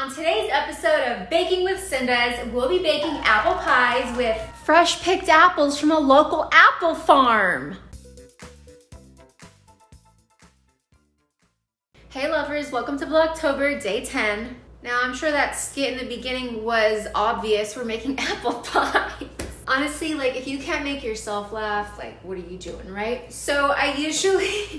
On today's episode of Baking with Cindas, we'll be baking apple pies with fresh picked apples from a local apple farm. Hey lovers, welcome to Vlogtober day 10. Now I'm sure that skit in the beginning was obvious. We're making apple pies. Honestly, like if you can't make yourself laugh, like what are you doing, right? So I usually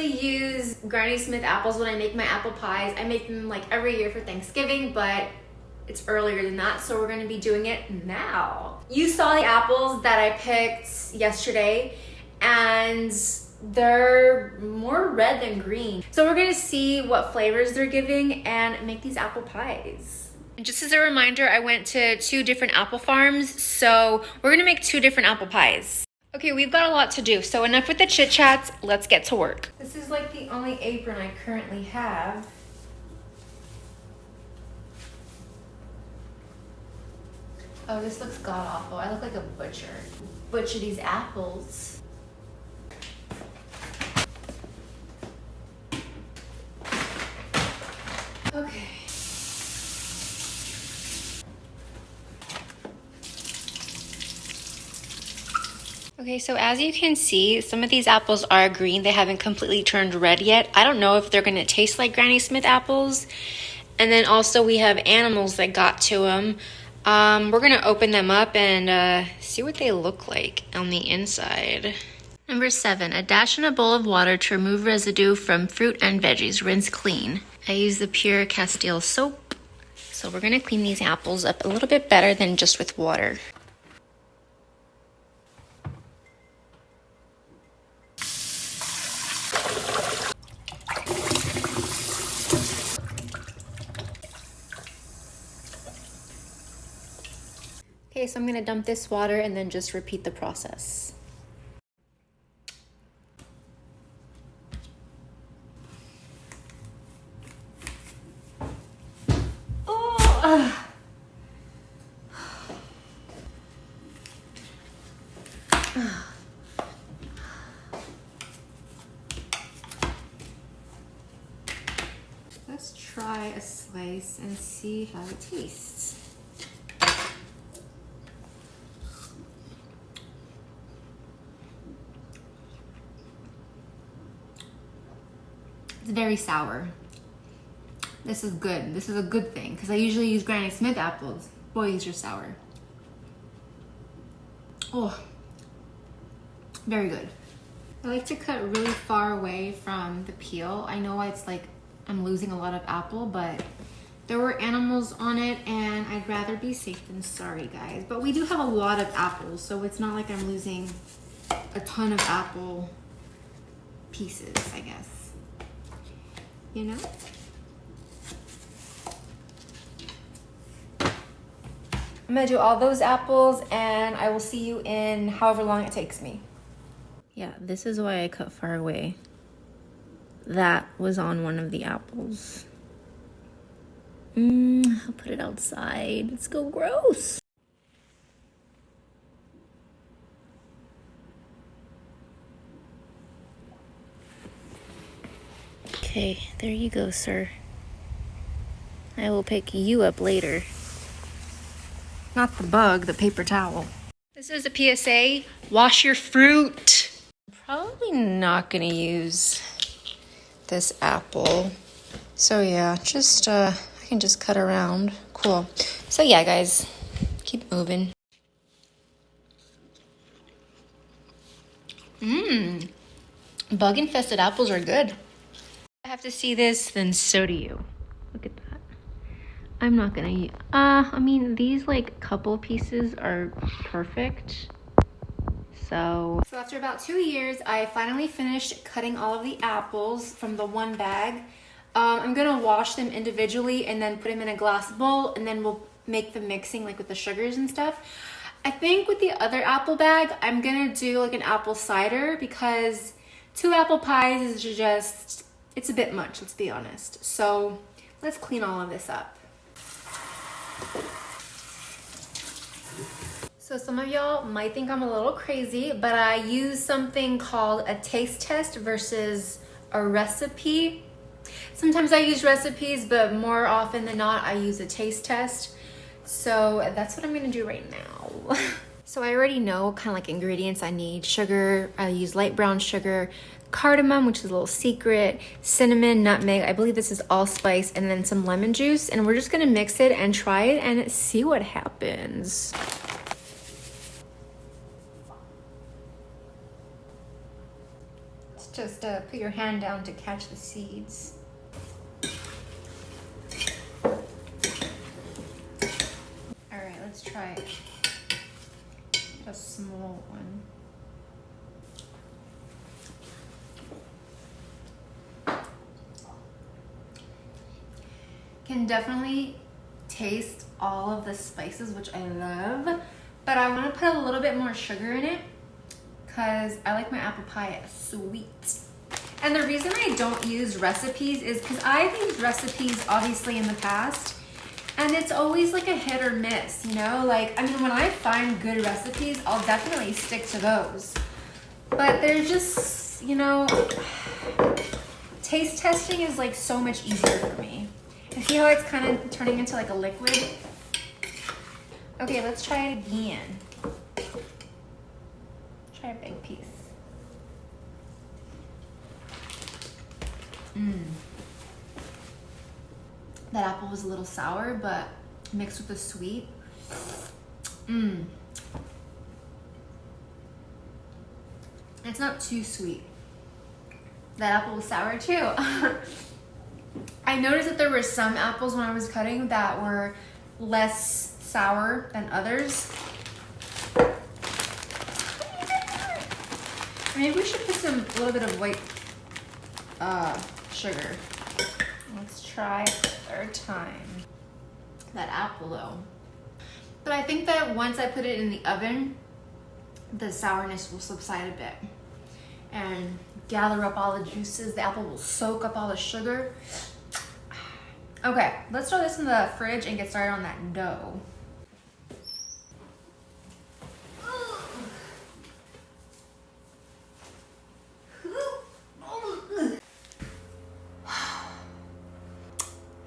use Granny Smith apples when I make my apple pies. I make them like every year for Thanksgiving, but it's earlier than that, so we're gonna be doing it now. You saw the apples that I picked yesterday, and they're more red than green. So we're gonna see what flavors they're giving and make these apple pies. And just as a reminder, I went to 2 different apple farms, so we're gonna make 2 different apple pies. Okay, we've got a lot to do, so enough with the chit chats, let's get to work. This is like the only apron I currently have. Oh, this looks god awful. I look like a butcher. Butcher these apples. Okay. Okay, so as you can see, some of these apples are green. They haven't completely turned red yet. I don't know if they're gonna taste like Granny Smith apples. And then also we have animals that got to them. We're gonna open them up and see what they look like on the inside. Number 7, a dash in a bowl of water to remove residue from fruit and veggies. Rinse clean. I use the pure Castile soap. So we're gonna clean these apples up a little bit better than just with water. Okay, so I'm gonna dump this water and then just repeat the process. Let's try a slice and see how it tastes. It's very sour. This is good. This is a good thing because I usually use Granny Smith apples. Boy, these are sour. Oh, very good. I like to cut really far away from the peel. I know it's like I'm losing a lot of apple, but there were animals on it and I'd rather be safe than sorry, guys. But we do have a lot of apples, so it's not like I'm losing a ton of apple pieces, I guess. You know? I'm gonna do all those apples and I will see you in however long it takes me. Yeah, this is why I cut far away. That was on one of the apples. I'll put it outside. It's so gross. Okay, there you go, sir. I will pick you up later. Not the bug, the paper towel. This is a PSA. Wash your fruit. I'm probably not gonna use this apple. So yeah, just I can just cut around. Cool. So yeah, guys, keep moving. Bug infested apples are good. I have to see this, then so do you. Look at that. I'm not gonna, I mean, these like couple pieces are perfect. So after about 2 years, I finally finished cutting all of the apples from the one bag. I'm gonna wash them individually and then put them in a glass bowl, and then we'll make the mixing like with the sugars and stuff. I think with the other apple bag, I'm gonna do like an apple cider because 2 apple pies is just, it's a bit much, let's be honest. So let's clean all of this up. So some of y'all might think I'm a little crazy, but I use something called a taste test versus a recipe. Sometimes I use recipes, but more often than not, I use a taste test. So that's what I'm gonna do right now. So I already know kind of like ingredients I need. Sugar, I use light brown sugar, cardamom, which is a little secret, cinnamon, nutmeg, I believe this is allspice, and then some lemon juice. And we're just gonna mix it and try it and see what happens. It's just put your hand down to catch the seeds. All right, let's try it. A small one. Can definitely taste all of the spices, which I love, but I want to put a little bit more sugar in it because I like my apple pie sweet. And the reason I don't use recipes is because I've used recipes obviously in the past, and it's always like a hit or miss, you know? Like, I mean, when I find good recipes, I'll definitely stick to those. But they're just, you know, taste testing is like so much easier for me. And see how it's kind of turning into like a liquid? Okay, let's try it again. Try a big piece. That apple was a little sour, but mixed with the sweet. It's not too sweet. That apple was sour too. I noticed that there were some apples when I was cutting that were less sour than others. Maybe we should put a little bit of white sugar. Let's try a third time. That apple though. But I think that once I put it in the oven, the sourness will subside a bit and gather up all the juices. The apple will soak up all the sugar. Okay, let's throw this in the fridge and get started on that dough.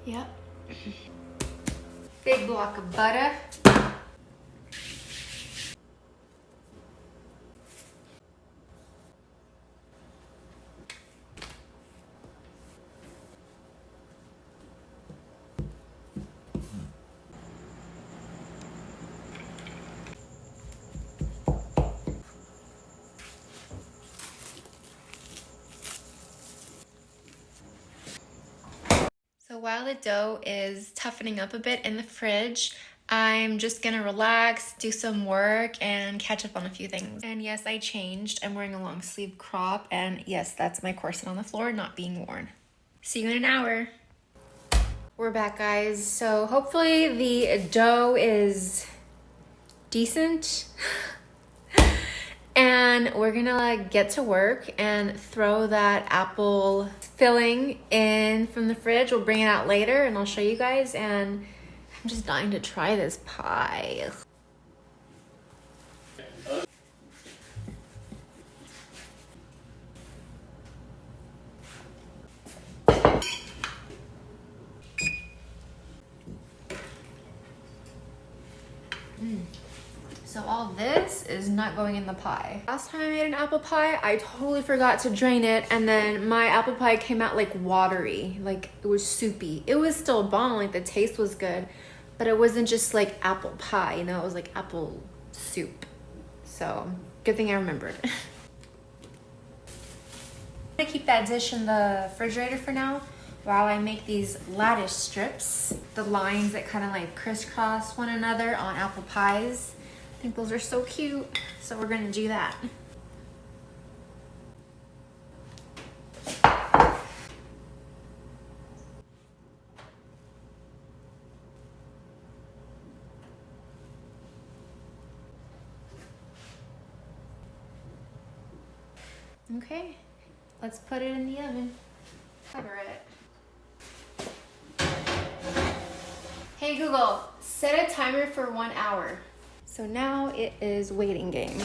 Yep. Big block of butter. So while the dough is toughening up a bit in the fridge, I'm just gonna relax, do some work, and catch up on a few things. And yes, I changed. I'm wearing a long sleeve crop, and yes, that's my corset on the floor not being worn. See you in an hour. We're back, guys. So hopefully the dough is decent. And we're gonna get to work and throw that apple filling in from the fridge. We'll bring it out later and I'll show you guys. And I'm just dying to try this pie. So all this is not going in the pie. Last time I made an apple pie, I totally forgot to drain it, and then my apple pie came out like watery, like it was soupy. It was still bomb, like the taste was good, but it wasn't just like apple pie, you know, it was like apple soup. So good thing I remembered. I'm gonna keep that dish in the refrigerator for now while I make these lattice strips, the lines that kind of like crisscross one another on apple pies. I think those are so cute, so we're gonna do that. Okay, let's put it in the oven. Cover it. Hey Google, set a timer for 1 hour. So now it is waiting game.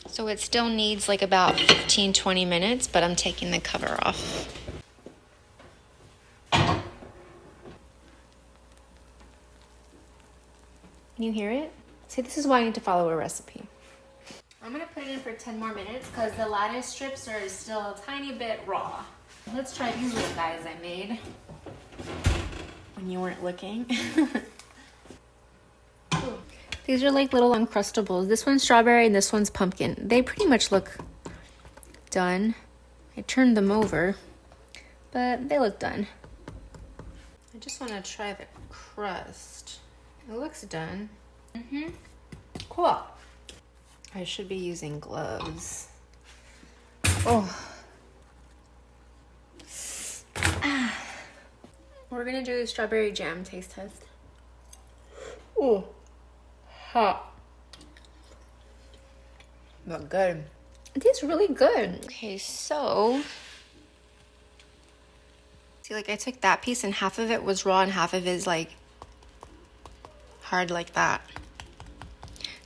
So it still needs like about 15-20 minutes, but I'm taking the cover off. Can you hear it? See, this is why I need to follow a recipe. I'm gonna put it in for 10 more minutes because the lattice strips are still a tiny bit raw. Let's try these little guys I made when you weren't looking. These are like little Uncrustables. This one's strawberry and this one's pumpkin. They pretty much look done. I turned them over, but they look done. I just want to try the crust. It looks done. Cool. I should be using gloves. Oh. We're gonna do a strawberry jam taste test. Oh, hot. But good. It tastes really good. Okay, so see, like I took that piece and half of it was raw and half of it is like hard like that.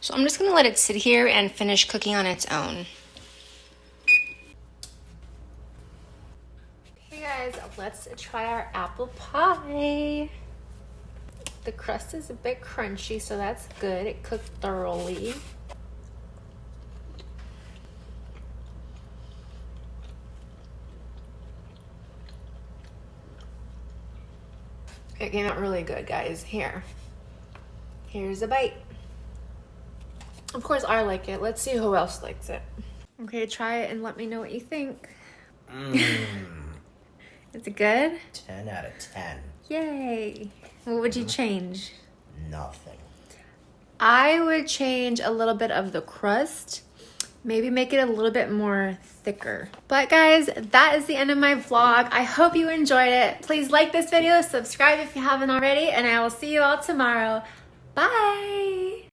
So I'm just gonna let it sit here and finish cooking on its own. Okay guys, let's try our apple pie. The crust is a bit crunchy, so that's good. It cooked thoroughly. It came out really good, guys. Here's a bite. Of course I like it. Let's see who else likes it. Okay, try it and let me know what you think. Is it good? 10 out of 10. Yay. What would you change? Nothing. I would change a little bit of the crust. Maybe make it a little bit more thicker. But guys, that is the end of my vlog. I hope you enjoyed it. Please like this video, subscribe if you haven't already, and I will see you all tomorrow. Bye.